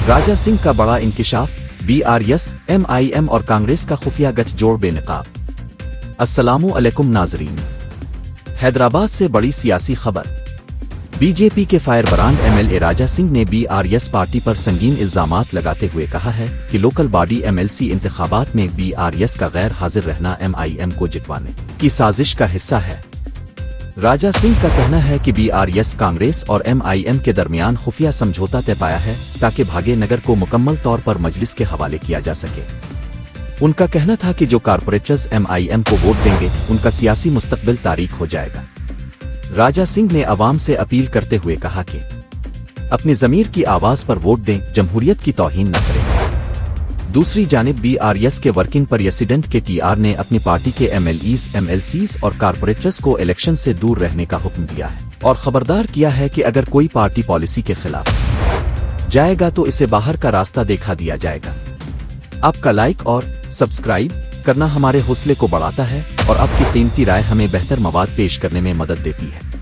راجہ سنگھ کا بڑا انکشاف، B R S, M I M اور کانگریس کا خفیہ گٹھ جوڑ بے نقاب۔ السلام علیکم ناظرین، حیدرآباد سے بڑی سیاسی خبر۔ بی جے پی کے firebrand M L A Raja Singh نے بی آر ایس پارٹی پر سنگین الزامات لگاتے ہوئے کہا ہے کہ local body M L C انتخابات میں بی آر ایس کا غیر حاضر رہنا ایم آئی ایم کو جتوانے کی سازش کا حصہ ہے۔ راجہ سنگھ کا کہنا ہے کہ بی آر ایس کانگریس اور ایم آئی ایم کے درمیان خفیہ سمجھوتا طے پایا ہے تاکہ بھاگے نگر کو مکمل طور پر مجلس کے حوالے کیا جا سکے۔ ان کا کہنا تھا کہ جو کارپوریٹرز ایم آئی ایم کو ووٹ دیں گے ان کا سیاسی مستقبل تاریک ہو جائے گا۔ راجہ سنگھ نے عوام سے اپیل کرتے ہوئے کہا کہ اپنی ضمیر کی آواز پر ووٹ دیں، جمہوریت کی توہین نہ کریں۔ دوسری جانب بی آر ایس کے working president K T R نے اپنی پارٹی کے M L As, M L Cs اور کارپوریٹرز کو الیکشن سے دور رہنے کا حکم دیا ہے اور خبردار کیا ہے کہ اگر کوئی پارٹی پالیسی کے خلاف جائے گا تو اسے باہر کا راستہ دکھا دیا جائے گا۔ آپ کا لائک اور سبسکرائب کرنا ہمارے حوصلے کو بڑھاتا ہے اور آپ کی قیمتی رائے ہمیں بہتر مواد پیش کرنے میں مدد دیتی ہے۔